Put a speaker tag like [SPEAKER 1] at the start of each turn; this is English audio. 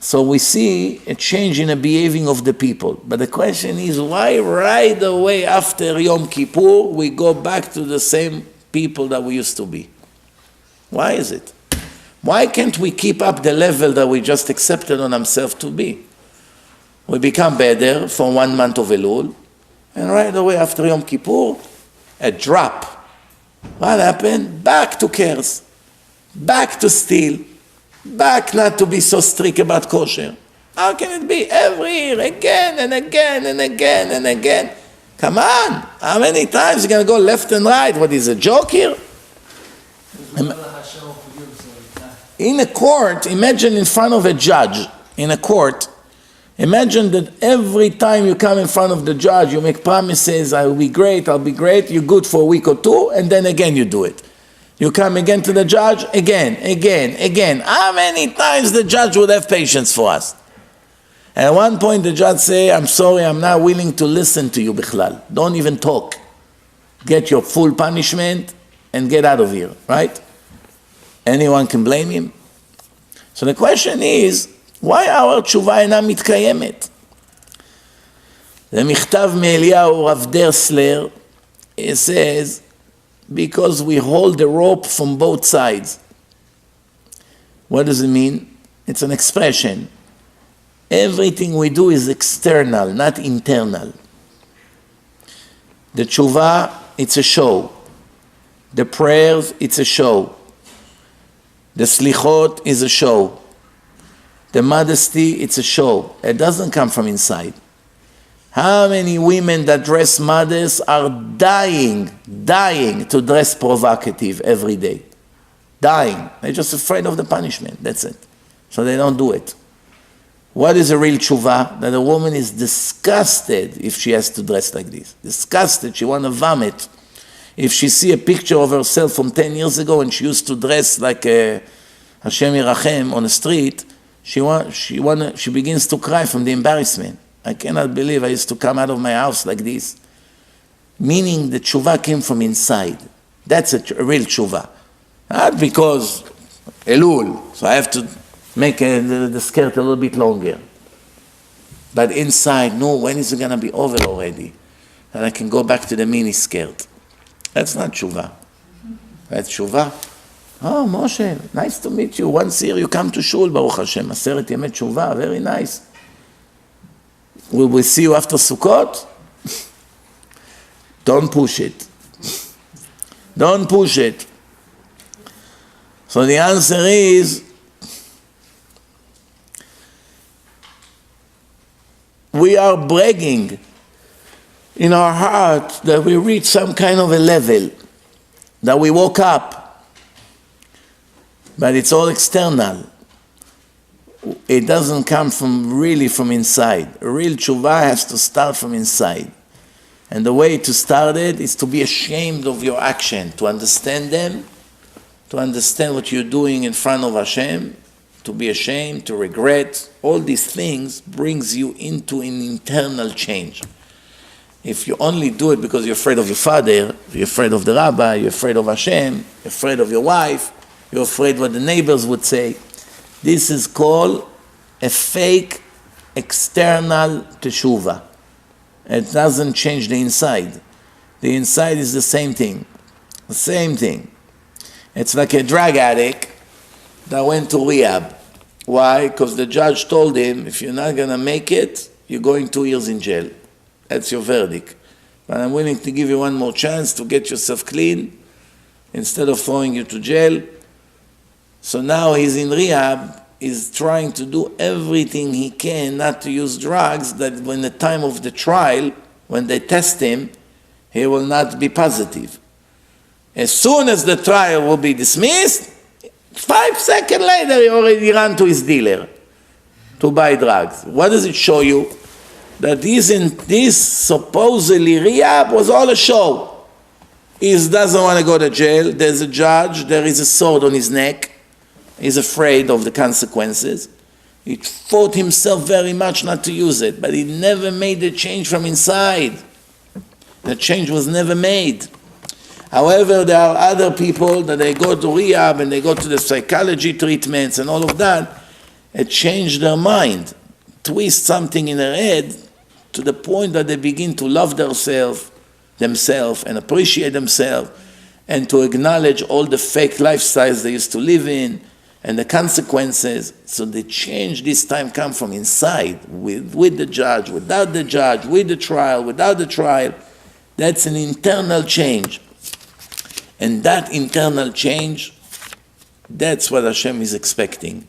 [SPEAKER 1] So we see a change in the behaving of the people. But the question is, why right away after Yom Kippur, we go back to the same people that we used to be? Why is it? Why can't we keep up the level that we just accepted on ourselves to be? We become better for 1 month of Elul, and right away after Yom Kippur, a drop. What happened? Back to cares. Back to steal. Back not to be so strict about kosher. How can it be every year, again and again and again and again? Come on, how many times are you going to go left and right? What is a joke here? In a court, imagine in front of a judge, in a court, imagine that every time you come in front of the judge, you make promises, I'll be great, you're good for a week or two, and then again you do it. You come again to the judge, again. How many times the judge would have patience for us? And at one point the judge say, I'm sorry, I'm not willing to listen to you, Bichlal. Don't even talk. Get your full punishment and get out of here, right? Anyone can blame him? So the question is, why our tshuva אינה מתקיימת? The מכתב מאליהו Rav Dessler, it says, because we hold the rope from both sides. What does it mean? It's an expression. Everything we do is external, not internal. The tshuva, it's a show. The prayers, it's a show. The slichot is a show. The modesty, it's a show. It doesn't come from inside. How many women that dress modest are dying to dress provocative every day? Dying. They're just afraid of the punishment. That's it. So they don't do it. What is a real tshuva? That a woman is disgusted if she has to dress like this. Disgusted. She want to vomit. If she see a picture of herself from 10 years ago and she used to dress like a Hashem Yirachem on the street, she begins to cry from the embarrassment. I cannot believe I used to come out of my house like this. Meaning the tshuva came from inside. That's a real tshuva. Not because Elul, so I have to make the skirt a little bit longer. But inside, no, when is it going to be over already? And I can go back to the mini skirt. That's not tshuva. That's tshuva. Oh, Moshe, nice to meet you. Once a year you come to shul, Baruch Hashem. Aseret Yemei Tshuva, very nice. Will we see you after Sukkot? Don't push it. Don't push it. So the answer is, we are bragging in our heart that we reach some kind of a level, that we woke up. But it's all external. It doesn't come really from inside. A real tshuva has to start from inside. And the way to start it is to be ashamed of your action, to understand them, to understand what you're doing in front of Hashem, to be ashamed, to regret. All these things brings you into an internal change. If you only do it because you're afraid of your father, you're afraid of the rabbi, you're afraid of Hashem, you're afraid of your wife, you're afraid what the neighbors would say, this is called a fake external teshuva. It doesn't change the inside. The inside is the same thing. The same thing. It's like a drug addict that went to rehab. Why? Because the judge told him, if you're not going to make it, you're going 2 years in jail. That's your verdict. But I'm willing to give you one more chance to get yourself clean instead of throwing you to jail. So now he's in rehab, he's trying to do everything he can not to use drugs, that when the time of the trial, when they test him, he will not be positive. As soon as the trial will be dismissed, 5 seconds later he already ran to his dealer to buy drugs. What does it show you? That this supposedly rehab was all a show. He doesn't want to go to jail, there's a judge, there is a sword on his neck, he's afraid of the consequences. He fought himself very much not to use it, but he never made the change from inside. The change was never made. However, there are other people that they go to rehab and they go to the psychology treatments and all of that, change their mind, twist something in their head to the point that they begin to love themselves and appreciate themselves and to acknowledge all the fake lifestyles they used to live in and the consequences. So the change this time come from inside, with the judge, without the judge, with the trial, without the trial. That's an internal change. And that internal change, that's what Hashem is expecting.